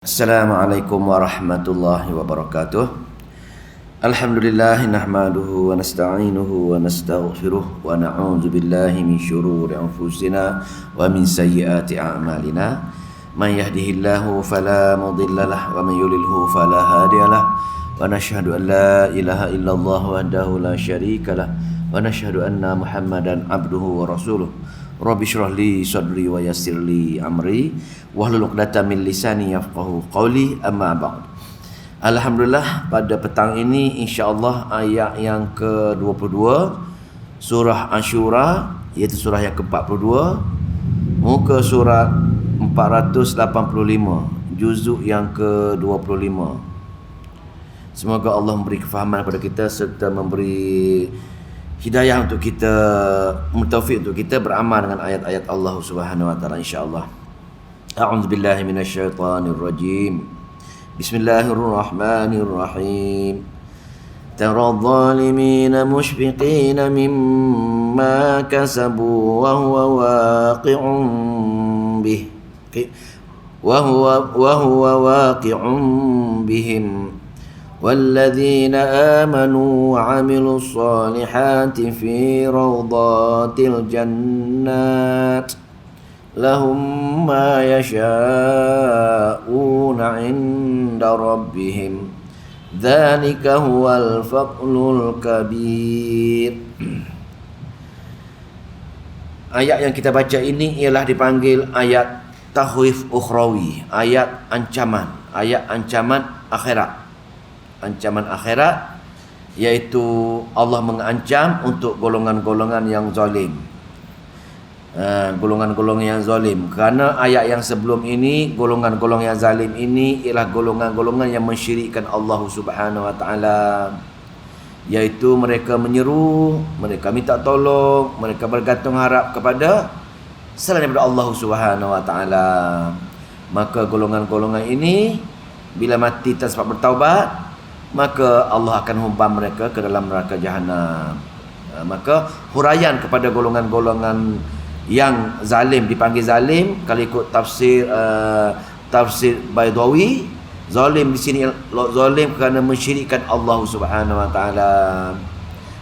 Assalamualaikum warahmatullahi wabarakatuh. Alhamdulillah nahmaduhu wa nasta'inuhu wa nastaghfiruh wa na'udzu billahi min syururi anfusina wa min sayyiati a'malina. Man yahdihillahu fala mudilla lahu wa man yudlilhu fala hadiya lahu. Wa nashhadu an la ilaha illallah wahdahu la syarika lahu wa nashhadu anna Muhammadan abduhu wa rasuluh. Rabbi shrah li sadri wa yassir li amri wahlul 'uqdatam min lisani yafqahu qawli, amma ba'd. Alhamdulillah, pada petang ini insya-Allah ayat yang ke-22 surah Asyura, iaitu surah yang ke-42, muka surat 485, juzuk yang ke-25. Semoga Allah memberi kefahaman kepada kita serta memberi hidayah untuk kita, taufik untuk kita beramal dengan ayat-ayat Allah Subhanahu wa taala insya-Allah. A'udzu billahi minasyaitonir rajim. Bismillahirrahmanirrahim. Taral zalimina mushfiqina mimma kasabu wa huwa waqi'un bih. Wa huwa waqi'un bihim. والذين آمنوا وعملوا الصالحات في روضات الجنات لهم ما يشاءون عند ربهم ذلك هو الفضل الكبير. Ayat yang kita baca ini ialah dipanggil ayat takhwif ukhrawi, ayat ancaman akhirat. Ancaman akhirat, iaitu Allah mengancam untuk golongan-golongan yang zalim. Golongan-golongan yang zalim. Kerana ayat yang sebelum ini, golongan-golongan yang zalim ini ialah golongan-golongan yang mensyirikkan Allah Subhanahu wa taala. Iaitu mereka menyeru, mereka minta tolong, mereka bergantung harap kepada selain daripada Allah Subhanahu wa taala. Maka golongan-golongan ini bila mati tak sempat bertaubat, maka Allah akan humpam mereka ke dalam neraka jahanam. Maka huraian kepada golongan-golongan yang zalim dipanggil zalim, kalau ikut tafsir Baydawi, zalim di sini zalim kerana mensyirikkan Allah Subhanahu wa taala.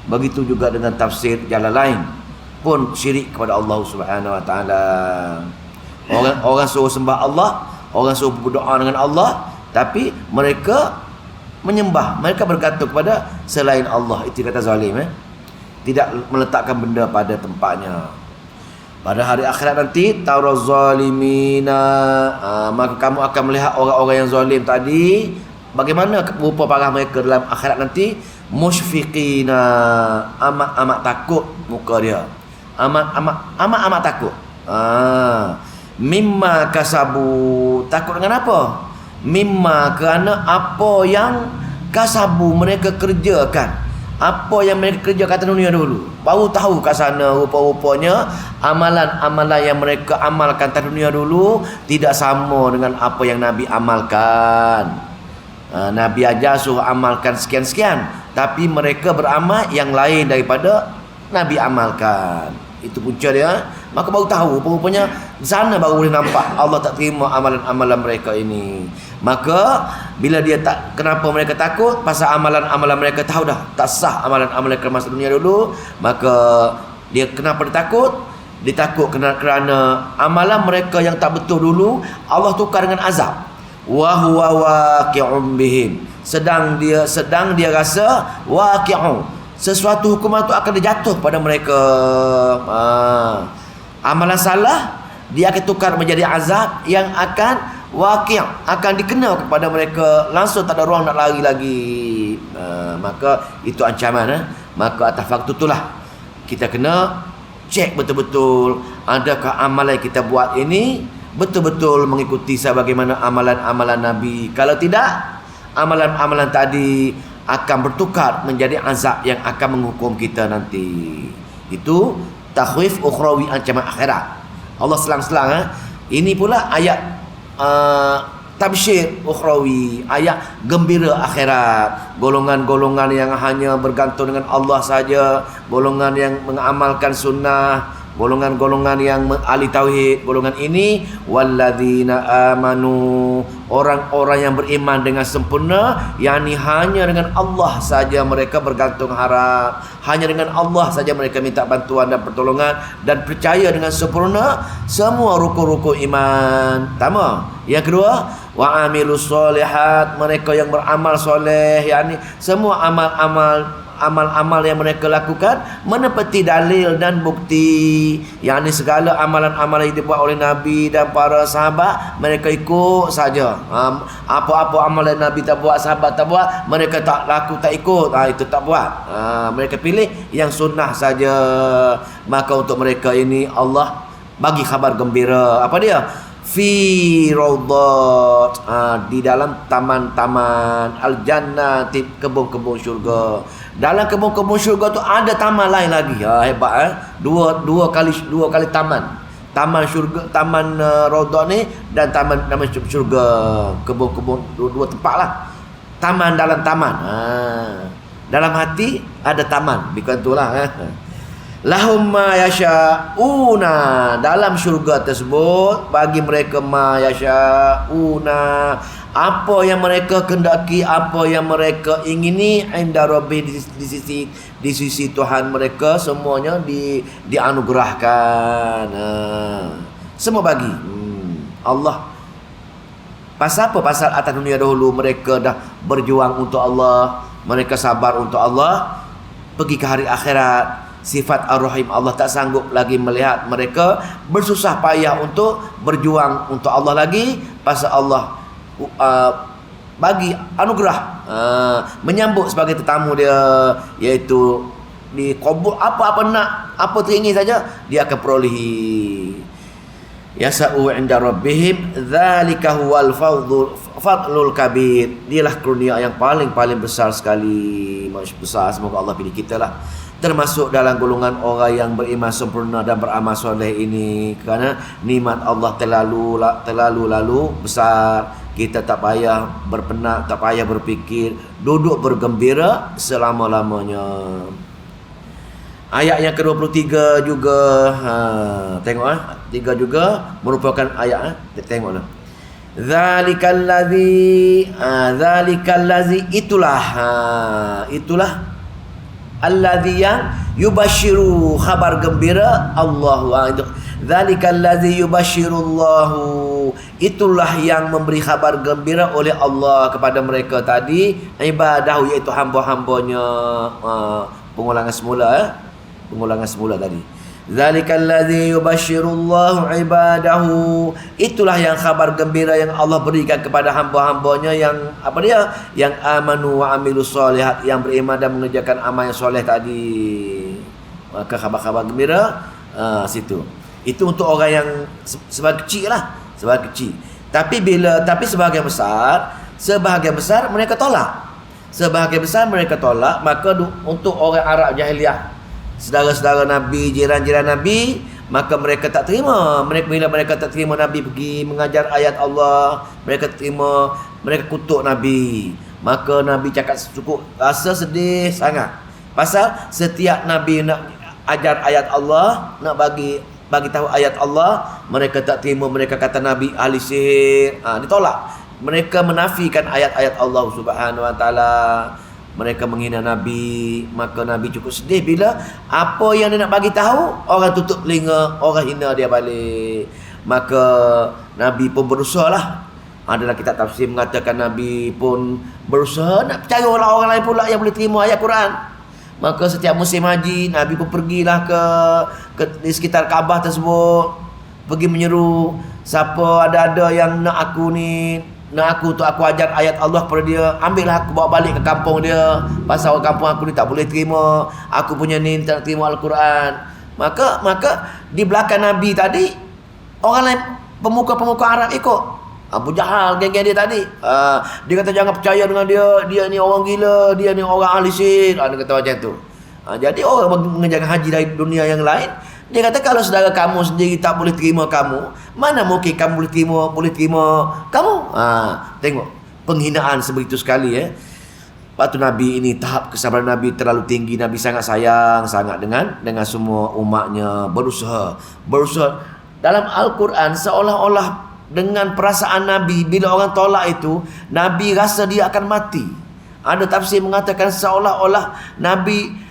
Begitu juga dengan tafsir Jalalain pun syirik kepada Allah Subhanahu wa taala. Orang suruh sembah Allah, orang suruh berdoa dengan Allah, tapi mereka menyembah, mereka bergantung kepada selain Allah. Itu kata zalim, tidak meletakkan benda pada tempatnya. Pada hari akhirat nanti, taraz zalimina, maka kamu akan melihat orang-orang yang zalim tadi, bagaimana rupa parah mereka dalam akhirat nanti. Musyfiqina, amat takut muka dia, amat takut. Mimma kasabu, takut dengan apa? Mimma, kerana apa yang kasabu mereka kerjakan, apa yang mereka kerja kat dunia dulu. Baru tahu kat sana rupa-rupanya amalan-amalan yang mereka amalkan kat dunia dulu tidak sama dengan apa yang Nabi amalkan. Nabi ajar suruh amalkan sekian-sekian, tapi mereka beramal yang lain daripada Nabi amalkan. Itu punca dia. Maka baru tahu rupanya di sana baru boleh nampak Allah tak terima amalan-amalan mereka ini. Maka bila dia tak, kenapa mereka takut? Pasal amalan-amalan mereka tahu dah tak sah amalan-amalan mereka masa dunia dulu. Maka dia kenapa dia takut? Dia takut kerana amalan mereka yang tak betul dulu Allah tukar dengan azab. Wa huwa waqi'un bihim. Sedang dia rasa waqi'un, sesuatu hukuman itu akan dijatuh pada mereka. Amalan salah dia akan tukar menjadi azab yang akan waqi', akan dikena kepada mereka langsung, tak ada ruang nak lari lagi. Maka itu ancaman. Maka atas faktor itulah kita kena cek betul-betul, adakah amalan yang kita buat ini betul-betul mengikuti sebagaimana amalan-amalan Nabi. Kalau tidak, amalan-amalan tadi akan bertukar menjadi azab yang akan menghukum kita nanti. Itu takhwif ukhrawi, ancaman akhirat. Allah selang-selang ini pula ayat tabsyir ukhrawi, ayat gembira akhirat. Golongan-golongan yang hanya bergantung dengan Allah saja, golongan yang mengamalkan sunnah, golongan-golongan yang ahli tauhid, golongan ini walladzina amanu, orang-orang yang beriman dengan sempurna, yakni hanya dengan Allah saja mereka bergantung harap, hanya dengan Allah saja mereka minta bantuan dan pertolongan, dan percaya dengan sempurna semua rukun-rukun iman. Pertama. Yang kedua, wa amilus solihat, mereka yang beramal soleh, yakni semua amal-amal yang mereka lakukan menepati dalil dan bukti, yakni segala amalan-amalan yang dibuat oleh Nabi dan para sahabat mereka ikut saja. Apa-apa amalan Nabi tak buat, sahabat tak buat, mereka tak laku, tak ikut, itu tak buat. Mereka pilih yang sunnah saja. Maka untuk mereka ini Allah bagi khabar gembira. Apa dia? Fi rawdat, di dalam taman-taman al-jannah, kebun-kebun syurga. Dalam kebun-kebun syurga tu ada taman lain lagi. Hebat. Dua kali taman. Taman syurga, taman rawdat ni, dan taman syurga. Kebun-kebun dua tempat lah. Taman dalam taman. Dalam hati ada taman. Bukan itulah. Lahum ma yasha'una, dalam syurga tersebut bagi mereka ma yasha'una, apa yang mereka kendaki, apa yang mereka ingini, inda rabbi, di sisi Tuhan mereka, semuanya dianugerahkan. Semua bagi Allah. Pasal apa? Pasal atas dunia dahulu mereka dah berjuang untuk Allah, mereka sabar untuk Allah. Pergi ke hari akhirat, sifat Ar-Rahim Allah tak sanggup lagi melihat mereka bersusah payah untuk berjuang untuk Allah lagi. Pasal Allah bagi anugerah, menyambut sebagai tetamu dia, iaitu dikabul apa-apa nak, apa teringin saja dia akan perolehi. Yasa'u 'inda rabbihim dzalika huwal fadlul kabir. Dialah kurnia yang paling besar sekali. Masya besar. Semoga Allah pilih kita lah termasuk dalam golongan orang yang beriman sempurna dan beramal soleh ini, kerana nikmat Allah terlalu besar. Kita tak payah berpenat, tak payah berfikir, duduk bergembira selama-lamanya. Ayat yang ke-23 juga, tengok 3 juga merupakan ayat, tengoklah. Dzalikallazi, itulah alladzi yang yubashiru, khabar gembira Allah. Dzalikallazi yubashirullahu, itulah yang memberi khabar gembira oleh Allah kepada mereka tadi, ibadahu, iaitu hamba-hambanya. Pengulangan semula tadi. Dzalikallazi yubashirullahu ibadahu, itulah yang khabar gembira yang Allah berikan kepada hamba-hambanya yang apa dia? Yang amanu wa amilus solihat, yang beriman dan mengerjakan amal yang soleh tadi. Maka khabar-khabar gembira situ. Itu untuk orang yang sebagai kecil lah, sebagai kecil. Tapi sebahagian besar mereka tolak. Sebahagian besar mereka tolak. Maka untuk orang Arab jahiliah, saudara-saudara Nabi, jiran-jiran Nabi, maka mereka tak terima. Bila mereka tak terima Nabi pergi mengajar ayat Allah, mereka kutuk Nabi. Maka Nabi cakap cukup, rasa sedih sangat. Pasal setiap Nabi nak ajar ayat Allah, nak bagi tahu ayat Allah, mereka tak terima. Mereka kata Nabi ahli sihir. Ditolak. Mereka menafikan ayat-ayat Allah Subhanahu wa taala. Mereka menghina Nabi. Maka Nabi cukup sedih bila apa yang dia nak bagi tahu, orang tutup telinga, orang hina dia balik. Maka Nabi pun berusaha lah. Adalah kitab tafsir mengatakan Nabi pun berusaha nak percaya orang lain pula yang boleh terima ayat Quran. Maka setiap musim haji, Nabi pun pergilah ke di sekitar Kaabah tersebut, pergi menyeru, siapa ada yang nak aku untuk aku ajar ayat Allah kepada dia, ambillah aku bawa balik ke kampung dia. Pasal orang kampung aku ni tak boleh terima, aku punya ni tak terima Al-Quran. Maka di belakang Nabi tadi, orang lain, pemuka-pemuka Arab ikut. Abu Jahal, geng-geng dia tadi, dia kata jangan percaya dengan dia ni orang gila, dia ni orang ahli sihir. Dia kata macam tu. Jadi orang mengerjakan haji dari dunia yang lain, dia kata kalau saudara kamu sendiri tak boleh terima kamu, mana mungkin kamu boleh terima kamu. Tengok penghinaan sebegitu sekali. Lepas tu Nabi ini, tahap kesabaran Nabi terlalu tinggi. Nabi sangat sayang sangat dengan semua umatnya. Berusaha dalam Al-Quran seolah-olah dengan perasaan Nabi, bila orang tolak itu, Nabi rasa dia akan mati. Ada tafsir mengatakan seolah-olah Nabi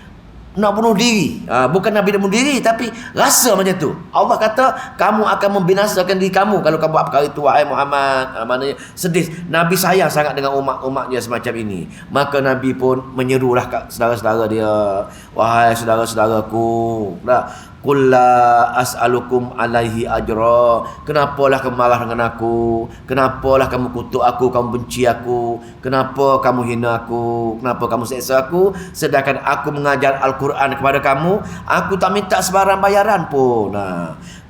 nak bunuh diri. Bukan Nabi nak bunuh diri, tapi rasa macam tu. Allah kata, kamu akan membinasakan diri kamu kalau kamu buat perkara itu, wahai Muhammad. Maknanya sedih. Nabi sayang sangat dengan umat-umatnya semacam ini. Maka Nabi pun menyerulah kat saudara-saudara dia, wahai saudara-saudaraku, qul la as'alukum alaihi ajra. Kenapalah kamu marah dengan aku? Kenapalah kamu kutuk aku, kamu benci aku? Kenapa kamu hina aku? Kenapa kamu seksa aku? Sedangkan aku mengajar Al-Quran kepada kamu, aku tak minta sebarang bayaran pun.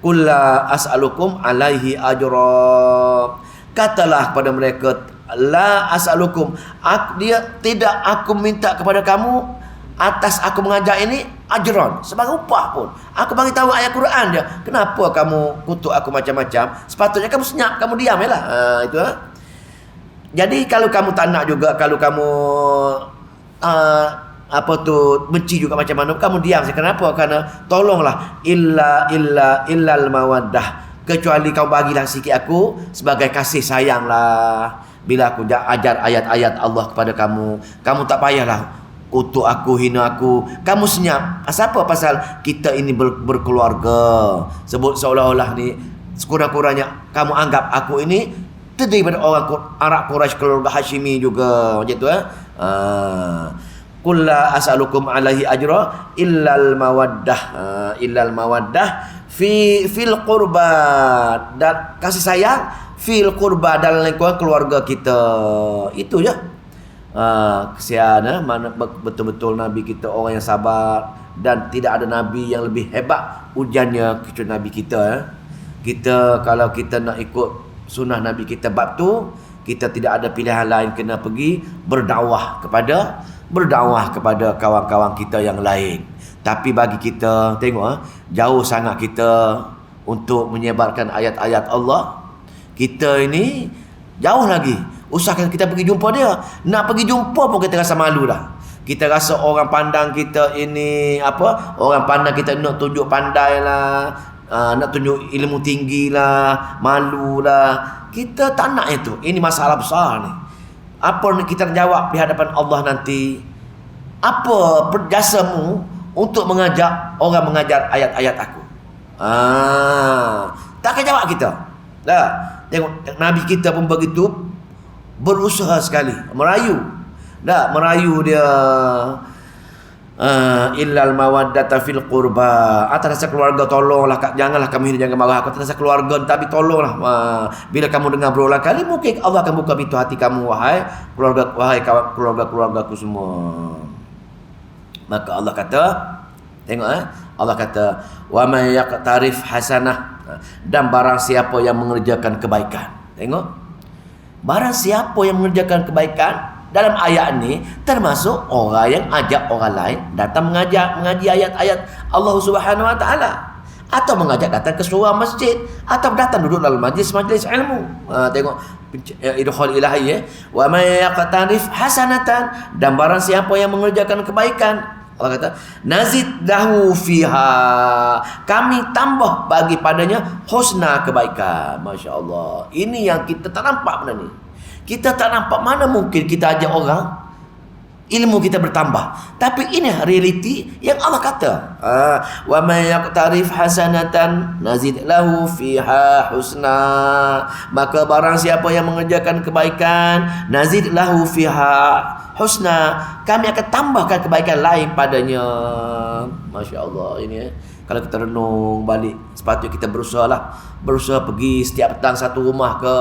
Qul la as'alukum alaihi ajra. Katalah kepada mereka, la as'alukum, tidak aku minta kepada kamu atas aku mengajar ini ajron, sebagai upah pun. Aku bagi tahu ayat Quran dia. Kenapa kamu kutuk aku macam-macam? Sepatutnya kamu senyap, kamu diam je lah. Itu. Jadi kalau kamu tak nak juga, kalau kamu benci juga macam mana, kamu diam. Kenapa? Karena tolonglah illal mawaddah, kecuali kau bagilah sikit aku sebagai kasih sayang lah. Bila aku ajar ayat-ayat Allah kepada kamu, kamu tak payahlah kutuk aku, hina aku, kamu senyap. Apa pasal kita ini berkeluarga? Sebut seolah-olah ni sekurang-kurangnya kamu anggap aku ini terdiri daripada orang Arab Quraisy, keluarga Hashimi juga, macam tu. Qul la as'alukum alaihi ajra illal mawaddah fil qurba, dan kasih sayang fil qurba, dalam lingkungan keluarga kita. Itu je. Kesian, mana betul-betul Nabi kita orang yang sabar, dan tidak ada Nabi yang lebih hebat ujiannya kecuali Nabi kita. Kita kalau kita nak ikut sunnah Nabi kita bab tu, kita tidak ada pilihan lain, kena pergi berdakwah kepada kawan-kawan kita yang lain. Tapi bagi kita, tengok jauh sangat kita untuk menyebarkan ayat-ayat Allah. Kita ini jauh lagi. Usahakan kita pergi jumpa dia. Nak pergi jumpa pun kita rasa malu dah. Kita rasa orang pandang kita ini orang pandang kita nak tunjuk pandai lah, nak tunjuk ilmu tinggi lah, malu lah. Kita tak nak itu. Ini masalah besar ni. Apa kita jawab di hadapan Allah nanti? Apa perjasamu untuk mengajak orang mengajar ayat-ayat aku? Takkan jawab kita. Tengok Nabi kita pun begitu, berusaha sekali, merayu dia. Illal mawaddata fil qurba, atas rasa keluarga, tolonglah, janganlah kamu ini, jangan marah aku atas rasa keluarga, tapi tolonglah. Bila kamu dengar berulang kali, mungkin Allah akan buka pintu hati kamu, wahai keluarga-keluargaku semua. Maka Allah kata, tengok Allah kata, wa may yaqtarif hasanah, dan barang siapa yang mengerjakan kebaikan. Tengok, barang siapa yang mengerjakan kebaikan, dalam ayat ni termasuk orang yang ajak orang lain datang mengaji ayat-ayat Allah Subhanahu Wa Taala, atau mengajak datang ke sebuah masjid, atau datang duduk dalam majlis ilmu. Tengok idkhal ilahi, wa may yaqtarif hasanatan, dan barang siapa yang mengerjakan kebaikan, Allah kata, nazid lahu fiha, kami tambah bagi padanya husna, kebaikan. Masya Allah. Ini yang kita tak nampak benda ni. Kita tak nampak, mana mungkin kita ajak orang, ilmu kita bertambah. Tapi ini realiti yang Allah kata. Wa may yaqtarif hasanatan nazid lahu fiha husna, maka barang siapa yang mengerjakan kebaikan, nazid lahu fiha husna, kami akan tambahkan kebaikan lain padanya. Masya Allah. Ini kalau kita renung balik, sepatutnya kita berusaha pergi setiap petang satu rumah ke,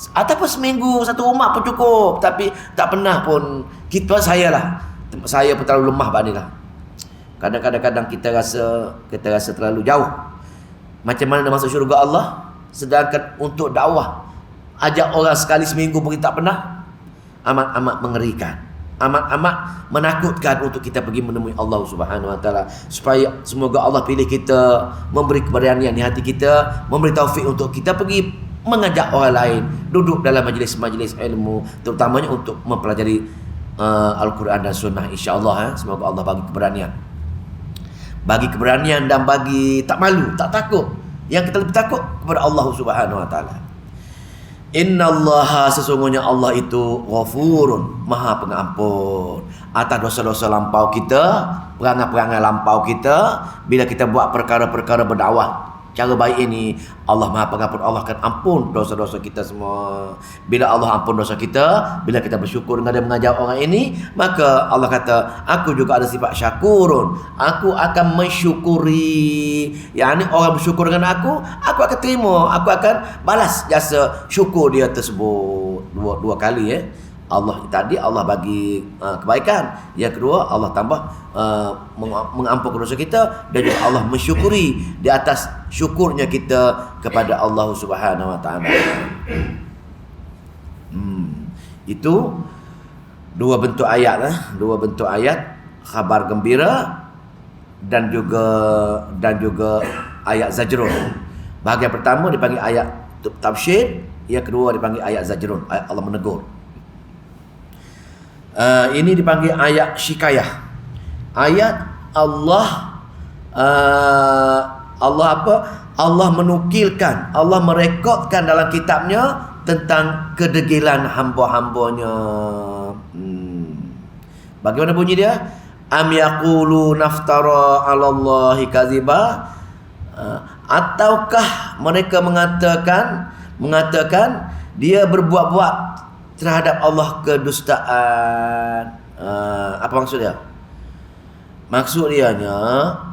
ataupun seminggu satu rumah pun cukup. Tapi tak pernah pun saya pun terlalu lemah bani lah. Kadang-kadang kita rasa terlalu jauh. Macam mana nak masuk syurga Allah, sedangkan untuk dakwah ajak orang sekali seminggu pun kita tak pernah. Amat-amat mengerikan, amat-amat menakutkan untuk kita pergi menemui Allah Subhanahu Wa Taala. Supaya semoga Allah pilih kita, memberi keberanian di hati kita, memberi taufik untuk kita pergi mengajak orang lain duduk dalam majlis-majlis ilmu, terutamanya untuk mempelajari Al-Quran dan Sunnah, insya-Allah. Semoga Allah bagi keberanian dan bagi tak malu, tak takut. Yang kita lebih takut kepada Allah Subhanahu Wa Taala. Innallaha, sesungguhnya Allah itu Ghafurun, Maha Pengampun atas dosa-dosa lampau kita, perangai-perangai lampau kita. Bila kita buat perkara-perkara berdakwah cara baik ini, Allah Maha Pengampun, Allah akan ampun dosa-dosa kita semua. Bila Allah ampun dosa kita, bila kita bersyukur dengan dia mengajar orang ini, maka Allah kata, aku juga ada sifat syakurun, aku akan mensyukuri. Yang ini orang bersyukur dengan aku akan terima, aku akan balas jasa syukur dia tersebut. Dua kali Allah tadi Allah bagi kebaikan, yang kedua Allah tambah mengampunkan dosa kita, dan juga Allah mensyukuri di atas syukurnya kita kepada Allah Subhanahu Wa Taala. Itu dua bentuk ayat, khabar gembira dan juga ayat zajrun. Bahagian pertama dipanggil ayat tabsyir, yang kedua dipanggil ayat zajrun, ayat Allah menegur. Ini dipanggil ayat syikayah. Ayat Allah Allah menukilkan, Allah merekodkan dalam kitabnya tentang kedegilan hamba-hambanya. Bagaimana bunyi dia? Am yaqulu naftara 'alallahi kadziba, ataukah mereka mengatakan dia berbuat-buat terhadap Allah kedustaan. Apa maksud dia? Maksud dianya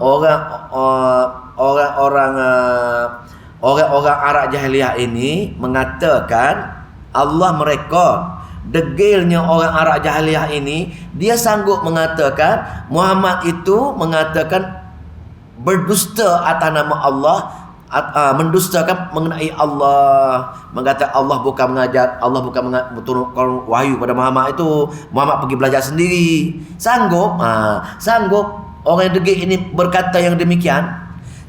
orang-orang Arab jahiliyah ini mengatakan Allah merekod degilnya orang Arab jahiliyah ini. Dia sanggup mengatakan Muhammad itu mengatakan berdusta atas nama Allah, mendustakan mengenai Allah, mengatakan Allah bukan mengajar, Allah bukan turunkan wahyu pada Muhammad, itu Muhammad pergi belajar sendiri. Sanggup orang yang degil ini berkata yang demikian?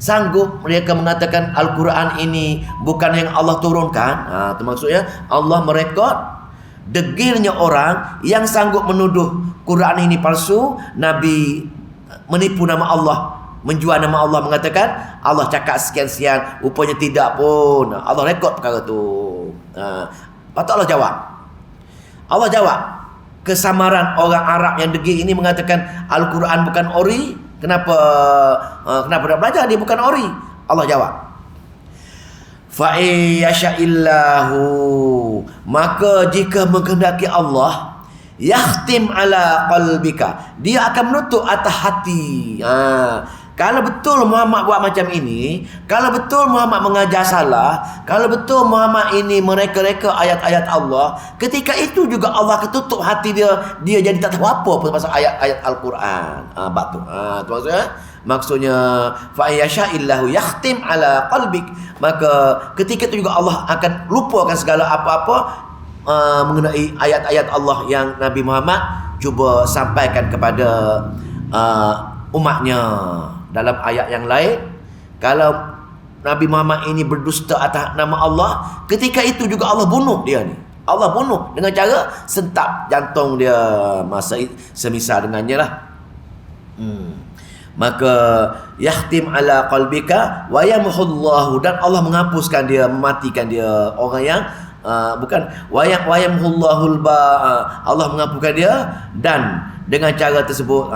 Sanggup mereka mengatakan Al-Quran ini bukan yang Allah turunkan? Itu maksudnya Allah merekod degilnya orang yang sanggup menuduh Quran ini palsu, Nabi menipu nama Allah, menjual nama Allah, mengatakan Allah cakap sekian-sekian, rupanya tidak pun. Allah rekod perkara tu. Patut Allah jawab kesamaran orang Arab yang degil ini mengatakan Al-Quran bukan ori. Kenapa nak belajar dia bukan ori? Allah jawab, fa yasha'illahu, maka jika menghendaki Allah, yahtim ala qalbika, dia akan menutup atas hati. Kalau betul Muhammad buat macam ini, kalau betul Muhammad mengajar salah, kalau betul Muhammad ini mereka-reka ayat-ayat Allah, ketika itu juga Allah ketutup hati dia jadi tak tahu apa pun pasal ayat-ayat Al-Quran. Itu maksudnya fa yasha'illahu yahtim ala qalbik, maka ketika itu juga Allah akan lupakan segala apa-apa mengenai ayat-ayat Allah yang Nabi Muhammad cuba sampaikan kepada umatnya. Dalam ayat yang lain, kalau Nabi Muhammad ini berdusta atas nama Allah, ketika itu juga Allah bunuh dia ni. Allah bunuh dengan cara sentap jantung dia, masa semisal dengannya lah. Maka yahtim ala qalbika wa yamhullahu, dan Allah menghapuskan dia, mematikan dia. Orang yang bukan wayamhullahul Allah menghapuskan dia, dan dengan cara tersebut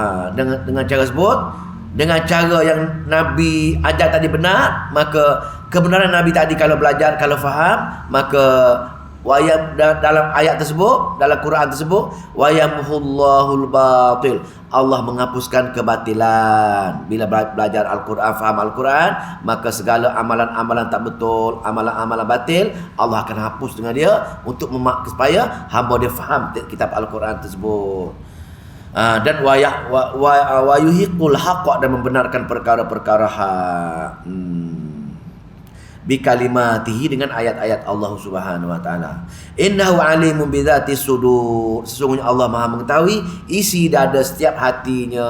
dengan cara yang Nabi ajar tadi benar, maka kebenaran Nabi tadi kalau belajar, kalau faham, maka dalam ayat tersebut, dalam Quran tersebut, wayamhullahul batil, Allah menghapuskan kebatilan. Bila belajar Al-Quran, faham Al-Quran, maka segala amalan-amalan tak betul, amalan-amalan batil, Allah akan hapus dengan dia untuk supaya hamba dia faham kitab Al-Quran tersebut. Dan wayuhiqul haqq, dan membenarkan perkara-perkara hak. Bi kalimatihi, dengan ayat-ayat Allah Subhanahu wa taala. Innahu alimun bidzati sudur, sesungguhnya Allah Maha mengetahui isi dada setiap hatinya.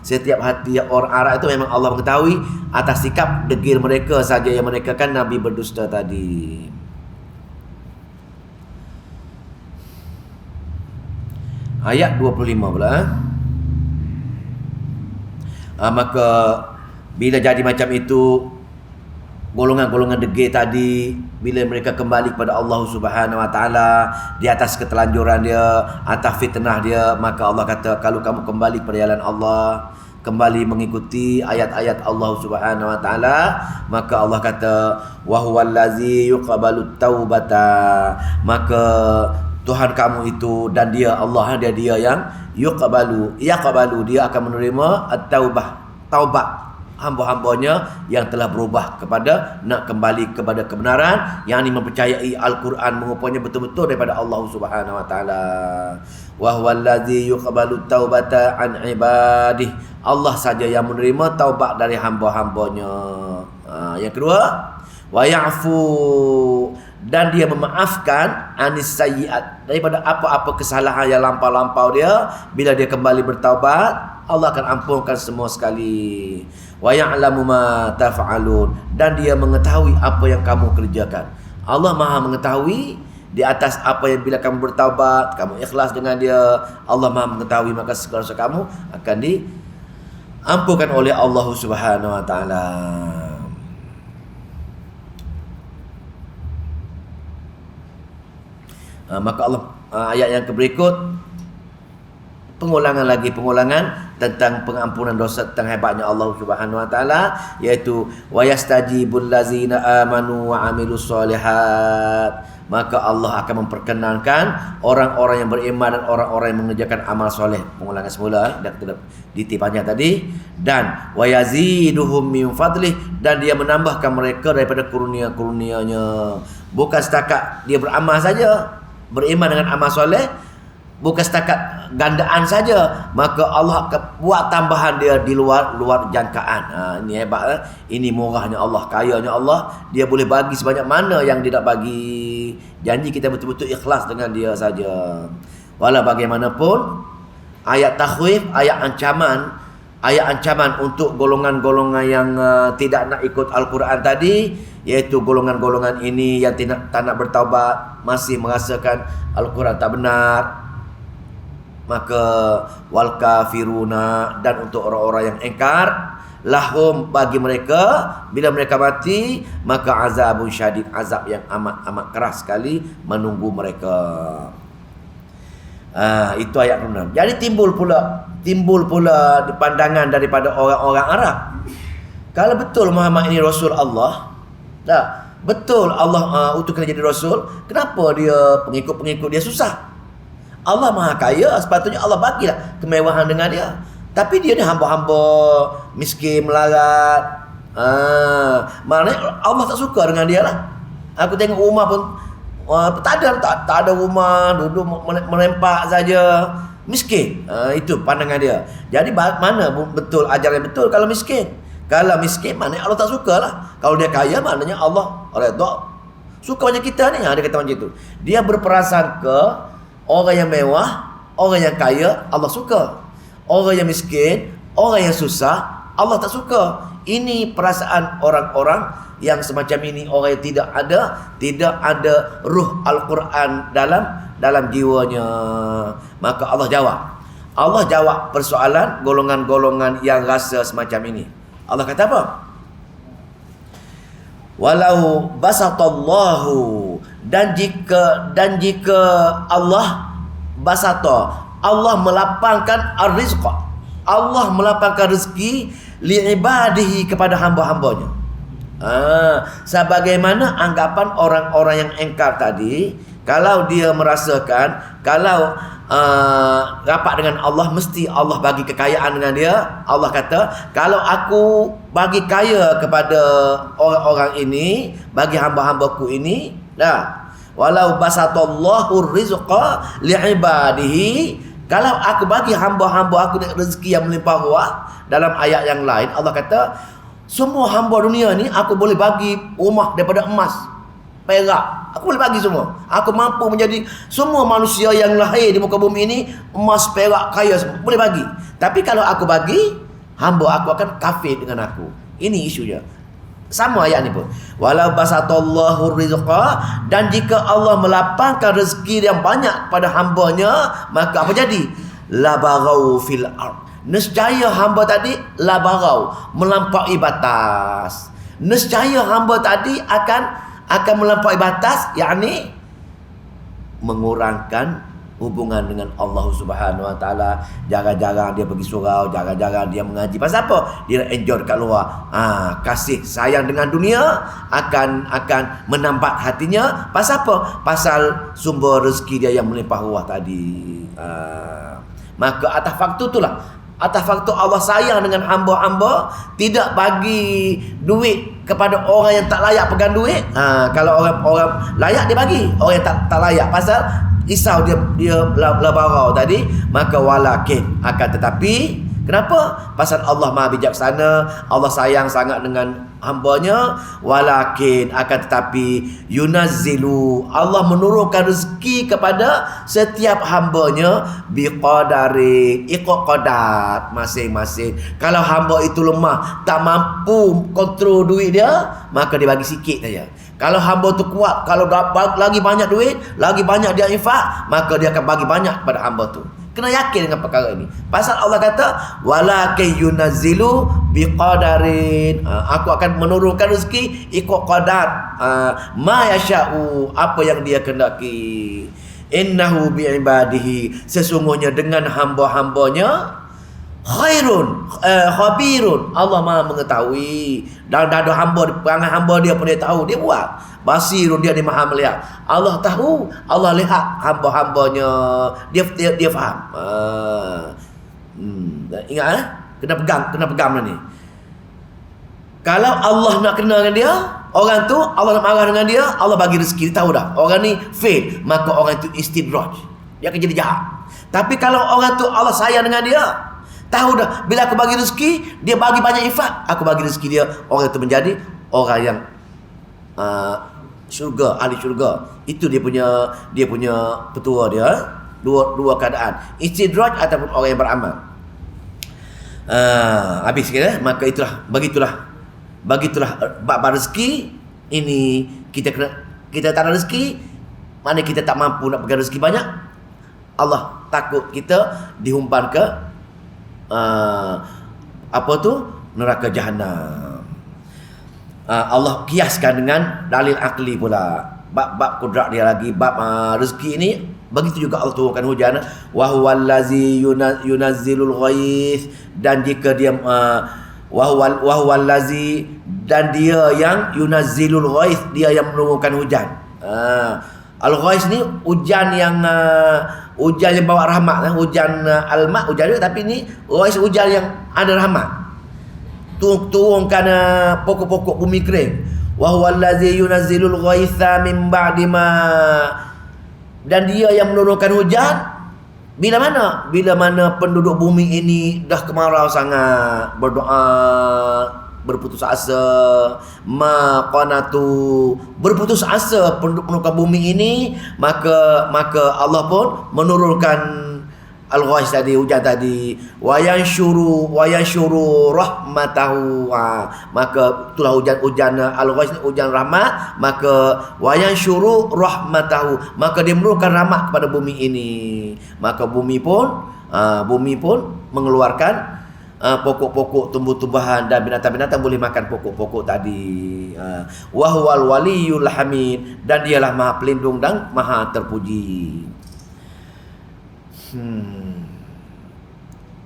Setiap hati orang Arab itu memang Allah mengetahui atas sikap degil mereka saja yang mereka kan Nabi berdusta tadi. Ayat 25 pula. Maka bila jadi macam itu, golongan-golongan degil tadi, bila mereka kembali kepada Allah Subhanahu Wa Taala di atas ketelanjuran dia, atas fitnah dia, maka Allah kata, kalau kamu kembali kepada jalan Allah, kembali mengikuti ayat-ayat Allah Subhanahu Wa Taala, maka Allah kata, wa huwallazi yuqbalut taubata, maka Tuhan kamu itu dan dia Allah, dia yang yaqbalu, dia akan menerima at-taubah, taubat hamba-hambanya yang telah berubah kepada nak kembali kepada kebenaran, yang ini mempercayai Al-Quran merupanya betul-betul daripada Allah Subhanahu Wa Taala. Wa huwallazi yuqbalu taubata an ibadih, Allah saja yang menerima taubat dari hamba-hambanya. Yang kedua, wa ya'fu, dan dia memaafkan anis sayyiat, daripada apa-apa kesalahan yang lampau-lampau dia. Bila dia kembali bertaubat, Allah akan ampunkan semua sekali. Wa ya'lamu ma taf'alun, dan dia mengetahui apa yang kamu kerjakan. Allah Maha mengetahui di atas apa yang bila kamu bertaubat, kamu ikhlas dengan dia, Allah Maha mengetahui, maka segala sesuatu kamu akan diampunkan oleh Allah Subhanahu Wa Taala. Maka Allah, ayat yang berikut, pengulangan tentang pengampunan dosa, tentang hebatnya Allah Subhanahu Wa Taala, iaitu wa yastajibul ladzina amanu wa amilus solihat, maka Allah akan memperkenankan orang-orang yang beriman dan orang-orang yang mengerjakan amal soleh. Pengulangan semula dah kita diti panjang tadi. Dan wa yaziduhum min fadlih, dan dia menambahkan mereka daripada kurnia-kurnianya. Bukan setakat dia beramal saja, beriman dengan amal soleh, bukan setakat gandaan saja, maka Allah akan buat tambahan dia di luar jangkaan. Ini hebat, ini murahnya Allah, kayanya Allah. Dia boleh bagi sebanyak mana yang dia nak bagi. Janji kita betul-betul ikhlas dengan dia saja. Walau bagaimanapun, ayat takhwif, ayat ancaman untuk golongan-golongan yang tidak nak ikut Al-Quran tadi, iaitu golongan-golongan ini yang tak nak bertaubat, masih merasakan Al-Quran tak benar, maka wal kafiruna, dan untuk orang-orang yang engkar, lahum, bagi mereka bila mereka mati, maka azabun syadid, azab yang amat keras sekali menunggu mereka. Itu ayat 6. Jadi timbul pula pandangan daripada orang-orang Arab, kalau betul Muhammad ini Rasul Allah, betul Allah utus kena jadi Rasul, kenapa dia pengikut-pengikut dia susah? Allah Maha Kaya, sepatutnya Allah bagilah kemewahan dengan dia. Tapi dia ni hamba-hamba miskin, melarat. Maknanya Allah tak suka dengan dia lah. Aku tengok rumah pun tak ada rumah, duduk merempak saja, miskin. Itu pandangan dia. Jadi mana betul ajaran betul kalau miskin? Kalau miskin maknanya Allah tak suka lah. Kalau dia kaya maknanya Allah redha. Suka macam kita ni, dia kata macam itu. Dia berprasangka orang yang mewah, orang yang kaya, Allah suka. Orang yang miskin, orang yang susah, Allah tak suka. Ini perasaan orang-orang yang semacam ini, orang yang tidak ada ruh Al-Quran dalam jiwanya. Maka Allah jawab persoalan golongan-golongan yang rasa semacam ini. Allah kata apa? Walau basatallahu, dan jika Allah Allah melapangkan ar-rizqa, Allah melapangkan rezeki li'ibadihi, kepada hamba-hambanya. Sebagaimana anggapan orang-orang yang engkar tadi, kalau dia merasakan kalau rapat dengan Allah, mesti Allah bagi kekayaan dengan dia. Allah kata, kalau aku bagi kaya kepada orang-orang ini, bagi hamba-hambaku ini, walau basatallahu rizqa li'ibadihi, kalau aku bagi hamba-hamba aku rezeki yang melimpah ruah. Dalam ayat yang lain Allah kata, semua hamba dunia ni aku boleh bagi rumah daripada emas, perak, aku boleh bagi semua. Aku mampu menjadi semua manusia yang lahir di muka bumi ini emas, perak, kaya semua, boleh bagi. Tapi kalau aku bagi, hamba aku akan kafir dengan aku. Ini isunya. Sama ayat ni pun. Walau basatallahu rizqa, dan jika Allah melapangkan rezeki yang banyak pada hambanya, maka apa jadi? Labagau fil ard. Nescaya hamba tadi labagau, melampaui batas. Nescaya hamba tadi akan melampaui batas, yakni mengurangkan hubungan dengan Allah Subhanahu Wa Taala. Jarang-jarang dia pergi surau, jarang-jarang dia mengaji. Pasal apa? Dia enjoy dekat luar. Kasih sayang dengan dunia akan menambat hatinya. Pasal apa? Pasal sumber rezeki dia yang melimpah ruah tadi. Maka atas faktor itulah, atas faktor Allah sayang dengan hamba-hamba, tidak bagi duit kepada orang yang tak layak pegang duit. Kalau orang layak dia bagi, orang yang tak layak pasal risau dia labarau tadi, maka walakin akan tetapi, kenapa? Pasal Allah Maha bijaksana, Allah sayang sangat dengan hambanya. Walakin akan tetapi yunazzilu, Allah menurunkan rezeki kepada setiap hambanya biqadari, ikut qadar masing-masing. Kalau hamba itu lemah, tak mampu kontrol duit dia, maka dia bagi sikit saja. Kalau hamba tu kuat, kalau lagi banyak duit, lagi banyak dia infak, maka dia akan bagi banyak kepada hamba tu. Kena yakin dengan perkara ini. Pasal Allah kata walakin yunazzilu biqadarin, aku akan menurunkan rezeki ikut qadar, ma yasha'u, apa yang dia kehendaki. Innahu bi'ibadihi, sesungguhnya dengan hamba-hambanya khairun, khabirun, Allah Maha mengetahui. Dan ada hamba, perangai hamba dia pun dia tahu, dia buat. Basirun, dia Maha melihat. Allah tahu, Allah lihat hamba-hambanya, dia faham. Ingat kena pegang ni. Kalau Allah nak kenal dengan dia, orang tu Allah nak marah dengan dia, Allah bagi rezeki, dia tahu dah orang ni fail, maka orang tu istidraj, dia akan jadi jahat. Tapi kalau orang tu Allah sayang dengan dia, tahu dah bila aku bagi rezeki, dia bagi banyak infak, aku bagi rezeki dia, orang itu menjadi orang yang syurga, ahli syurga. Itu dia punya petua dia. Dua keadaan, istidraj ataupun orang yang beramal. Habis kita, maka begitulah bab rezeki ini. Kita tak ada rezeki, mana kita tak mampu nak pegang rezeki banyak, Allah takut kita dihumban ke neraka jahanam. Allah kiaskan dengan dalil akli pula, bab kudrat dia lagi, bab rezeki ini. Begitu juga Allah turunkan hujan, wa huwallazi yunazzilul ghais, dan jika dia wa huwallazi, dan dia yang yunazzilul ghais, dia yang menurunkan hujan. Al-ghais ni hujan yang bawa rahmat, hujan al-ma, hujan dia, tapi ni ghais hujan yang ada rahmat. Turunkan pokok-pokok bumi kering. Wa huwallazi yunazzilul ghaitha min ba'di ma, dan dia yang menurunkan hujan bila mana penduduk bumi ini dah kemarau sangat, berdoa, berputus asa, maqanatu, berputus asa penduduk bumi ini, maka Allah pun menurunkan al-ghais tadi, hujan tadi. Wa yanshuru rahmatahu, maka itulah hujan al-ghais ni, hujan rahmat. Maka wa yanshuru rahmatahu, maka dia menurunkan rahmat kepada bumi ini. Maka bumi pun mengeluarkan pokok-pokok, tumbuh-tumbuhan, dan binatang-binatang boleh makan pokok-pokok tadi. Wa huwal waliyul hamid, dan dialah Maha pelindung dan Maha terpuji.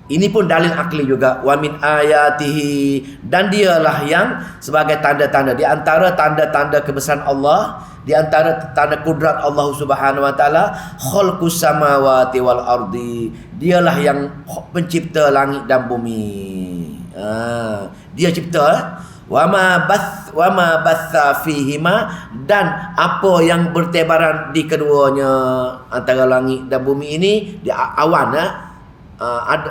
Ini pun dalil akli juga. Wa min ayatihi, dan dialah yang sebagai tanda-tanda, di antara tanda-tanda kebesaran Allah, di antara tanda kudrat Allah Subhanahu wa taala, khalqus samawati wal ardi, dialah yang pencipta langit dan bumi. Dia cipta. Wa ma batha fihima, dan apa yang bertebaran di keduanya, antara langit dan bumi ini, di awan,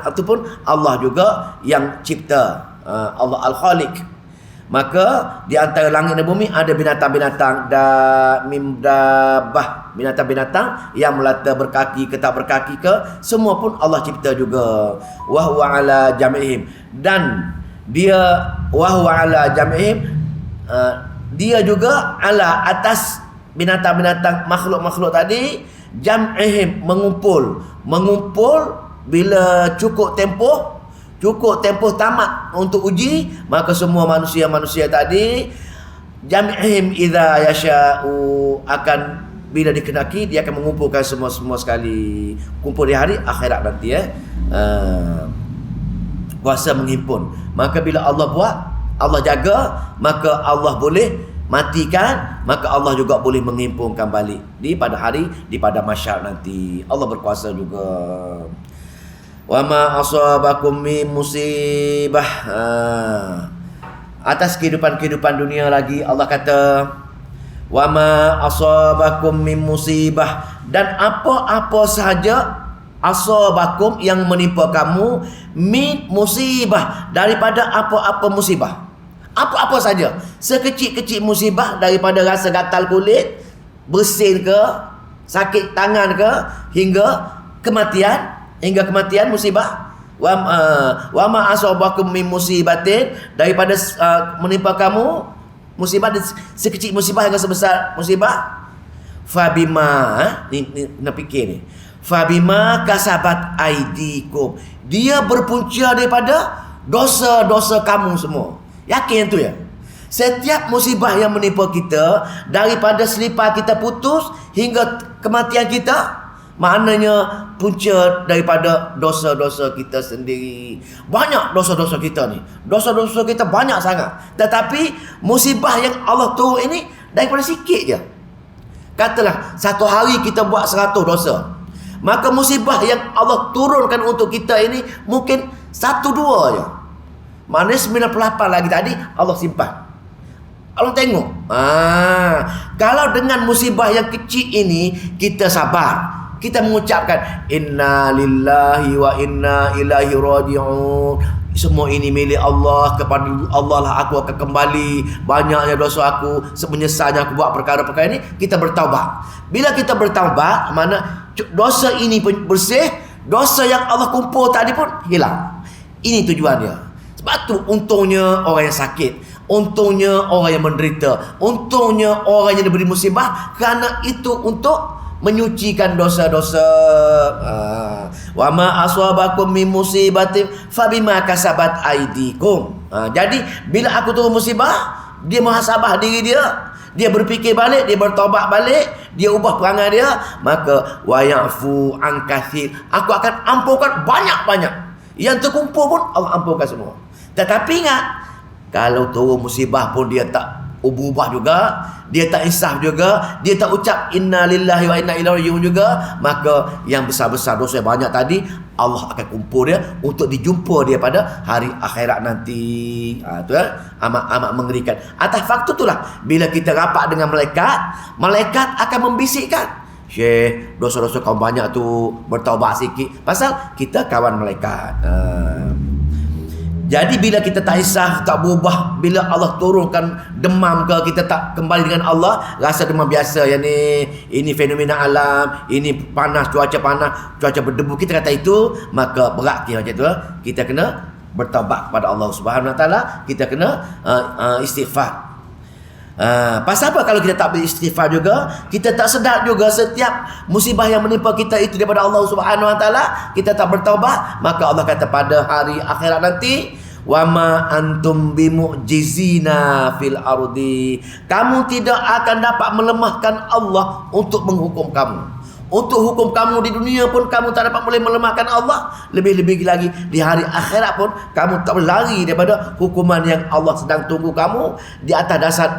ataupun Allah juga yang cipta, Allah Al-Khaliq. Maka di antara langit dan bumi ada binatang-binatang, binatang-binatang yang melata, berkaki ke tak berkaki ke, semua pun Allah cipta juga. Wa huwa ala jam'ihim, dan dia wa huwa ala jam'ihim, dia juga ala atas binatang-binatang makhluk-makhluk tadi, jam'ihim, mengumpul bila cukup tempoh tamat untuk uji, maka semua manusia-manusia tadi jam'ihim idza yasha'u, akan bila dikenaki dia akan mengumpulkan semua sekali, kumpul di hari akhirat nanti kuasa menghimpun. Maka bila Allah buat, Allah jaga, maka Allah boleh matikan, maka Allah juga boleh menghimpunkan balik pada mahsyar nanti. Allah berkuasa juga. Wa ma asabakum min musibah, atas kehidupan dunia lagi Allah kata, wa ma asabakum min musibah, dan apa-apa sahaja asabakum yang menimpa kamu, min musibah, daripada apa-apa musibah. Apa-apa saja, sekecil-kecil musibah, daripada rasa gatal kulit, bersin ke, sakit tangan ke, hingga kematian musibah. Wa ma asabakum min musibatin, daripada menimpa kamu musibah, sekecil musibah hingga sebesar musibah. Fabima, ni nak fikir ni. Fabima kasabat aidikum, dia berpunca daripada dosa-dosa kamu semua. Yakin tu ya? Setiap musibah yang menimpa kita, daripada selipar kita putus hingga kematian kita, maknanya punca daripada dosa-dosa kita sendiri. Banyak dosa-dosa kita ni. Dosa-dosa kita banyak sangat. Tetapi musibah yang Allah turun ini daripada sikit je. Katalah satu hari kita buat 100 dosa, maka musibah yang Allah turunkan untuk kita ini mungkin 1-2 je. Maknanya 98 lagi tadi Allah simpan. Allah tengok. Kalau dengan musibah yang kecil ini kita sabar, kita mengucapkan inna lillahi wa inna ilaihi raji'un, semua ini milik Allah, kepada Allah lah aku akan kembali, banyaknya dosa aku, semenyesalnya aku buat perkara-perkara ini, kita bertaubat. Bila kita bertaubat, mana dosa ini pun bersih, dosa yang Allah kumpul tadi pun hilang. Ini tujuannya. Sebab tu untungnya orang yang sakit, untungnya orang yang menderita, untungnya orang yang diberi musibah, kerana itu untuk menyucikan dosa-dosa. Wa ma aswabakum min musibatin fabima kasabat aidikum. Jadi bila aku turun musibah, dia muhasabah diri dia, dia berfikir balik, dia bertaubat balik, dia ubah perangai dia, maka wa ya'fu an katsir, aku akan ampunkan banyak-banyak. Yang terkumpul pun Allah ampunkan semua. Tetapi ingat, kalau turun musibah pun dia tak ubah juga, dia tak insaf juga, dia tak ucap inna lillahi wa inna ilaihi raji'un juga, maka yang besar-besar dosa banyak tadi Allah akan kumpul dia untuk dijumpa dia pada hari akhirat nanti. Itu amat mengerikan. Atas faktor itulah bila kita rapat dengan malaikat akan membisikkan, Syekh, dosa-dosa kau banyak tu, bertaubat sikit, pasal kita kawan malaikat. Jadi bila kita tak isah, tak berubah, bila Allah turunkan demam ke, kita tak kembali dengan Allah, rasa demam biasa yang ni, ini fenomena alam, ini panas, cuaca panas, cuaca berdebu, kita kata itu, maka berat kita macam tu. Kita kena bertaubat kepada Allah Subhanahu Wa Taala, kita kena istighfar. Pasal apa kalau kita tak beristighfar juga, kita tak sedar juga setiap musibah yang menimpa kita itu daripada Allah Subhanahu Wa Taala, kita tak bertaubat, maka Allah kata pada hari akhirat nanti, wa ma antum bimu'jizina fil ardi, kamu tidak akan dapat melemahkan Allah untuk menghukum kamu. Untuk hukum kamu di dunia pun kamu tak dapat boleh melemahkan Allah, lebih-lebih lagi di hari akhirat pun kamu tak boleh lari daripada hukuman yang Allah sedang tunggu kamu, di atas dasar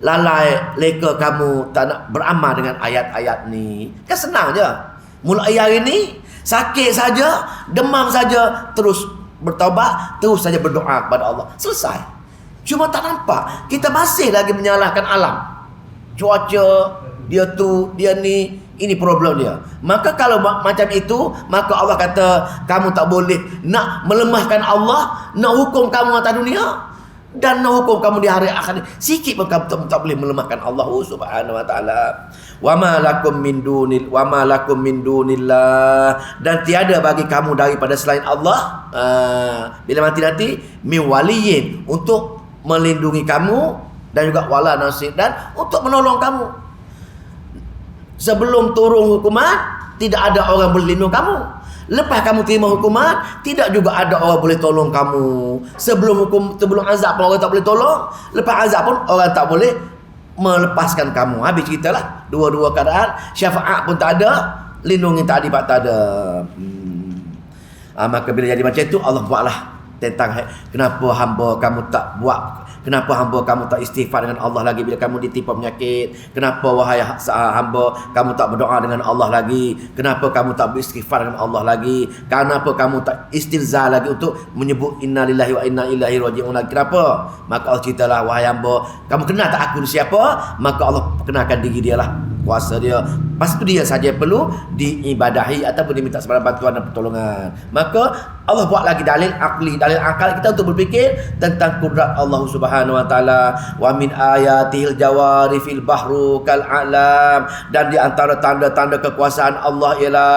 lalai leka kamu tak nak beramal dengan ayat-ayat ni. Kan senang je. Mulai hari ni, sakit saja, demam saja, terus bertaubat, terus saja berdoa kepada Allah. Selesai. Cuma tak nampak, kita masih lagi menyalahkan alam. Cuaca, dia tu, dia ni, ini problem dia. Maka kalau macam itu, maka Allah kata, kamu tak boleh nak melemahkan Allah, nak hukum kamu atas dunia, dan nak hukum kamu di hari akhir. Sikit pun kamu tak boleh melemahkan Allah Subhanahu Wa Taala. Wa ma lakum min dunillah, dan tiada bagi kamu daripada selain Allah, bila mati nanti, min waliyin, untuk melindungi kamu, dan juga wala nasir, dan untuk menolong kamu. Sebelum turun hukuman, tidak ada orang boleh lindung kamu. Lepas kamu terima hukuman, tidak juga ada orang boleh tolong kamu. Sebelum azab pun orang tak boleh tolong, lepas azab pun orang tak boleh melepaskan kamu. Habis ceritalah dua-dua keadaan. Syafaat pun tak ada, lindungi tadi pak tak ada. Maka bila jadi macam itu, Allah buatlah tentang kenapa hamba kamu tak buat, kenapa hamba kamu tak istighfar dengan Allah lagi bila kamu ditimpa penyakit, kenapa wahai hamba kamu tak berdoa dengan Allah lagi, kenapa kamu tak beristighfar dengan Allah lagi, kenapa kamu tak istilza lagi untuk menyebut inna lillahi wa inna ilaihi raji'un lagi, kenapa? Maka Allah ceritalah, wahai hamba, kamu kenal tak aku ni siapa? Maka Allah kenalkan diri dia lah, kuasa dia. Lepas itu dia saja perlu diibadahi ataupun diminta sebarang bantuan dan pertolongan. Maka Allah buat lagi dalil akli, dalil akal kita untuk berfikir tentang kudrat Allah Subhanahu wa taala. Wa min ayatihil jawari fil bahru kal alam, dan di antara tanda-tanda kekuasaan Allah ialah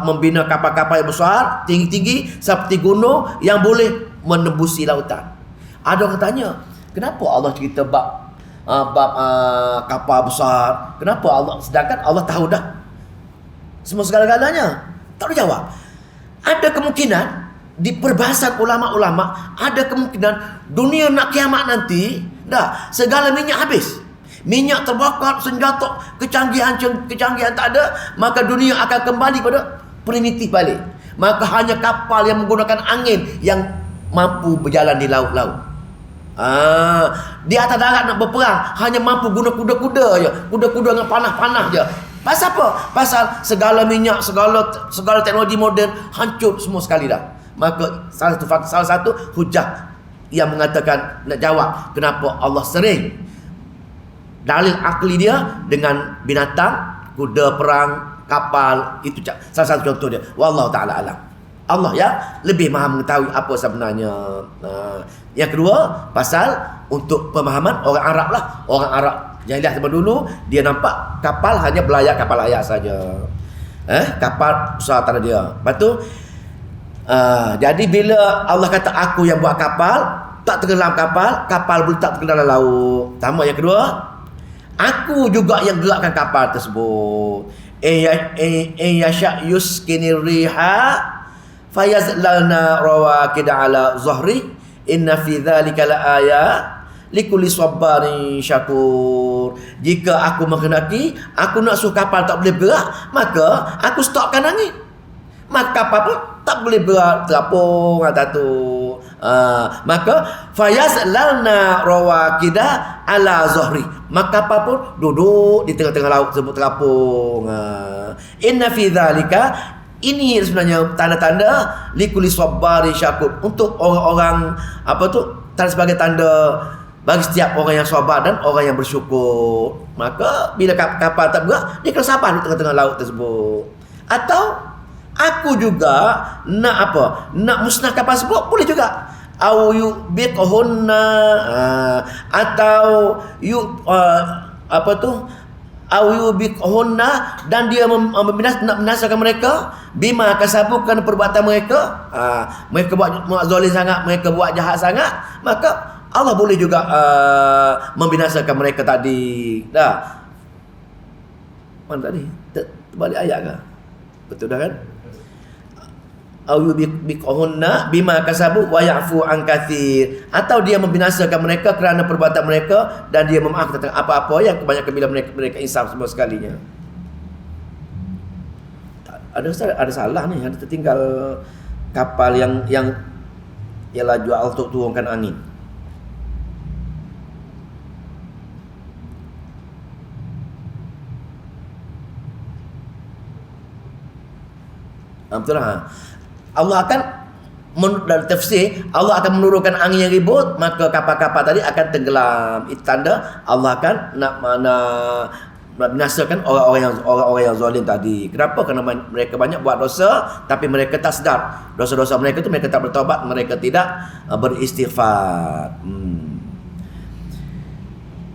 membina kapal-kapal yang besar, tinggi-tinggi seperti gunung yang boleh menembusi lautan. Ada orang tanya, kenapa Allah cerita bab kapal besar? Kenapa Allah, sedangkan Allah tahu dah semua segala-galanya? Tak boleh jawab. Ada kemungkinan di perbahasan ulama-ulama, ada kemungkinan dunia nak kiamat nanti dah segala minyak habis, minyak terbakar, senjata kecanggihan tak ada, maka dunia akan kembali pada primitif balik. Maka hanya kapal yang menggunakan angin yang mampu berjalan di laut-laut. Di atas darat nak berperang hanya mampu guna kuda-kuda je, kuda-kuda dengan panah-panah je. Pasal apa? Pasal segala minyak, segala teknologi moden hancur semua sekali dah. Maka salah satu hujah yang mengatakan, nak jawab kenapa Allah sering dalil akli dia dengan binatang, kuda perang, kapal, itu salah satu contoh dia. Wallahu taala alam. Allah ya lebih maha mengetahui apa sebenarnya. Yang kedua, pasal untuk pemahaman orang Arab lah. Orang Arab jahiliah zaman dulu, dia nampak kapal hanya belayak kapal layak saja. Kapal besar tak ada dia. Lepas tu, jadi bila Allah kata aku yang buat kapal, tak tenggelam kapal, kapal boleh tak tenggelam dalam laut. Pertama. Yang kedua, aku juga yang gerakkan kapal tersebut. Yasha yuskinir riha fayazlalna rawakid ala zahri inna fi dzalika laayat likulli sabarin syakur. Jika aku menghendaki, aku nak suruh kapal tak boleh bergerak, maka aku stopkan angin, maka kapal pun tak boleh bergerak, terapung atas tu. Maka fayazlalna rawakida ala zahri, maka kapal pun duduk di tengah-tengah laut tersebut, terapung. Inna fi dzalika, ini sebenarnya tanda-tanda likulli sabarin syakur, untuk orang-orang tanda sebagai tanda bagi setiap orang yang sabar dan orang yang bersyukur. Maka bila kapal tak bergerak, dia kena sabar di tengah-tengah laut tersebut. Atau aku juga nak nak musnah kapal tersebut, boleh juga. Au yubiqhunna, atau au yubiqhunna, dan dia nak membinasakan mereka bima kasabukan perbuatan mereka. Mereka buat zalim sangat, mereka buat jahat sangat, maka Allah boleh juga membinasakan mereka tadi. Dah. Mana tadi? Terbalik ayat ke? Betul dah kan? Au yubiqhunna bima kasabu wa ya'fu an katsir, atau dia membinasakan mereka kerana perbuatan mereka dan dia memaafkan tentang apa-apa yang kebanyakan bila mereka insaf semua sekalinya. Ada salah ni, ada tertinggal kapal yang ialah jual untuk turunkan angin. Betul lah. Allah akan dari tafsir, Allah akan menurunkan angin yang ribut, maka kapal-kapal tadi akan tenggelam. Itu tanda Allah akan nak binasakan orang-orang yang zalim tadi. Kenapa? Kerana mereka banyak buat dosa, tapi mereka tak sedar dosa-dosa mereka tu, mereka tak bertaubat, mereka tidak beristighfar.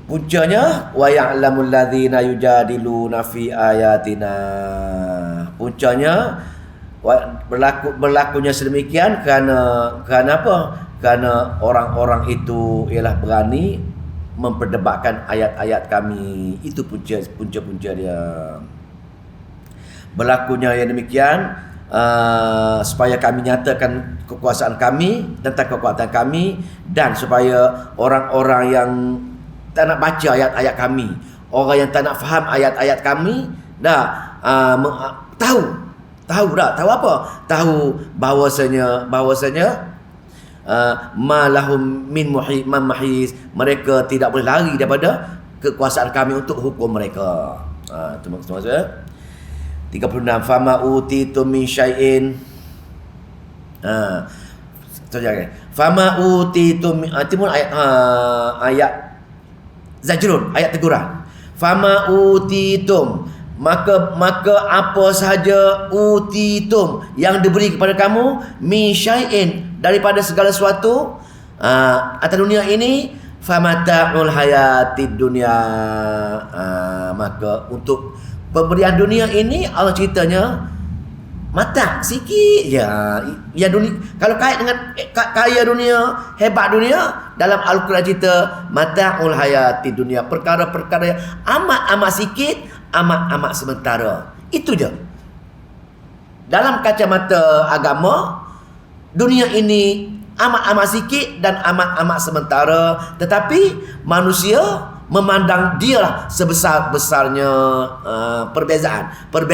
Puncanya wa ya'lamul ladzina yujadiluna fi ayatina. Puncanya berlakunya sedemikian kerana apa? Kerana orang-orang itu ialah berani memperdebatkan ayat-ayat kami. Itu punca-punca dia. Berlakunya yang demikian supaya kami nyatakan kekuasaan kami, tentang kekuatan kami, dan supaya orang-orang yang tak nak baca ayat-ayat kami, orang yang tak nak faham ayat-ayat kami, tahu apa? Tahu bahawasanya malahum min mahis, mereka tidak boleh lari daripada kekuasaan kami untuk hukum mereka. Itu maksudnya 36. Fama utitum min syai'in. Fama utitum, timun ayat zajrun, ayat teguran. Fama utitum, maka apa sahaja utitum yang diberi kepada kamu, min syai'in, daripada segala sesuatu atas dunia ini, famata'ul hayatid dunya, maka untuk pemberian dunia ini Allah ceritanya mata sikit je. Ya dunia, kalau kait dengan kaya dunia, hebat dunia, dalam Al-Quran cerita mata'ul hayatid dunya, perkara-perkara yang amat-amat sikit, amat-amat sementara. Itu je. Dalam kacamata agama, dunia ini amat-amat sikit dan amat-amat sementara, tetapi manusia memandang dialah sebesar-besarnya perbezaan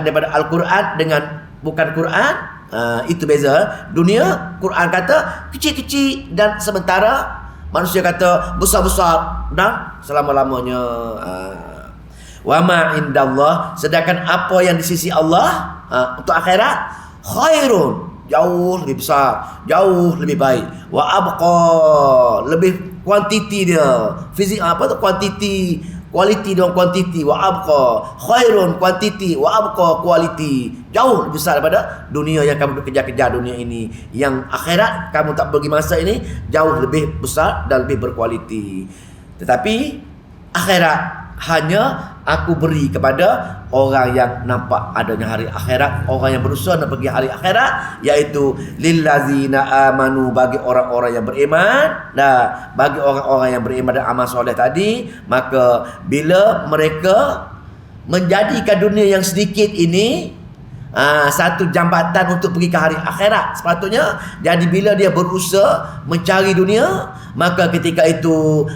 daripada Al-Quran dengan bukan Quran. Itu beza. Dunia, Quran kata kecil-kecil dan sementara, manusia kata besar-besar dan selama-lamanya. Wa ma indallah, sedangkan apa yang di sisi Allah untuk akhirat, khairun, jauh lebih besar, jauh lebih baik. Wa abqa, lebih kuantiti dia, fizik apa tu, kuantiti, quality dan kuantiti. Wa abqa, khairun, kuantiti, wa abqa, quality, jauh lebih besar daripada dunia yang kamu kejar-kejar dunia ini. Yang akhirat kamu tak bagi masa ini jauh lebih besar dan lebih berkualiti. Tetapi akhirat hanya aku beri kepada orang yang nampak adanya hari akhirat, orang yang berusaha nak pergi hari akhirat, iaitu lillazina amanu, bagi orang-orang yang beriman. Bagi orang-orang yang beriman dan amal soleh tadi, maka bila mereka menjadikan dunia yang sedikit ini satu jambatan untuk pergi ke hari akhirat, sepatutnya. Jadi bila dia berusaha mencari dunia, maka ketika itu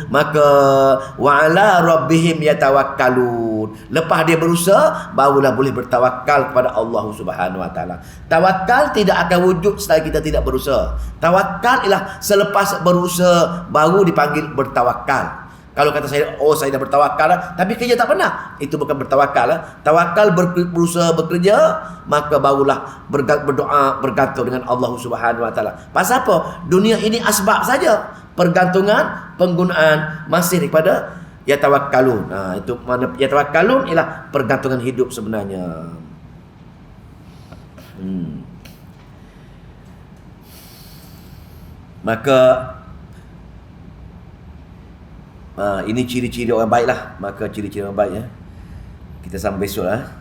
wa ala rabbihim yatawakkalun, lepas dia berusaha barulah boleh bertawakal kepada Allah Subhanahu wa taala. Tawakal tidak akan wujud selagi kita tidak berusaha. Tawakal ialah selepas berusaha baru dipanggil bertawakal. Kalau kata saya, saya dah bertawakal lah, tapi kerja tak pernah, itu bukan bertawakal lah. Tawakal berusaha bekerja, maka barulah berdoa, bergantung dengan Allah Subhanahu wa taala. Pasal apa? Dunia ini asbab saja. Pergantungan, penggunaan masih daripada yatawakkalun. Itu mana yatawakkalun ialah pergantungan hidup sebenarnya. Maka ini ciri-ciri orang baik lah. Maka ciri-ciri orang baik ya. Kita sambung besok lah.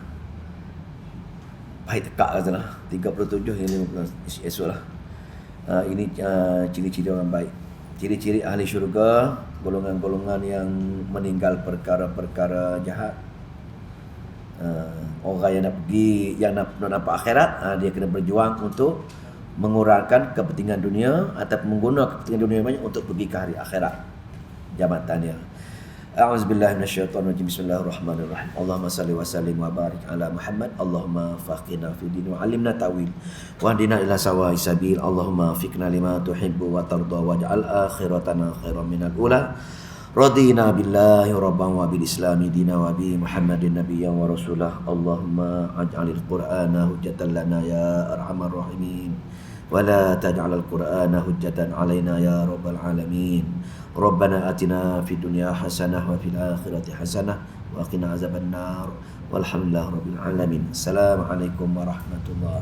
Baik tekak kata lah. 37 yang 50 esok lah. Ini ciri-ciri orang baik. Ciri-ciri ahli syurga, golongan-golongan yang meninggal perkara-perkara jahat. Orang yang nak pergi, yang nak nampak akhirat, dia kena berjuang untuk mengurangkan kepentingan dunia atau menggunakan kepentingan dunia banyak untuk pergi ke hari akhirat. Jabatannya. A'udzubillahi minasyaitonirrajim. Bismillahirrahmanirrahim. Allahumma salli wa sallim wa barik ala Muhammad. Allahumma faqihna fid din wa 'allimna ta'wil wa hdina ila sawa'i sabil. Allahumma fiqna lima tuhibbu wa tarda waj'al akhiratana khairan minal ula. Radina billahi rabban wa bil islami dina wa bi Muhammadin nabiyyan wa rasulah. Allahumma aj'alil qur'ana hujjatan lana ya arhamar rahimin. ولا تجعل القرآن حجة علينا يا رب العالمين. ربنا آتنا في الدنيا حسنة وفي الآخرة حسنة وقنا عذاب النار والحمد لله رب العالمين. السلام عليكم ورحمة الله.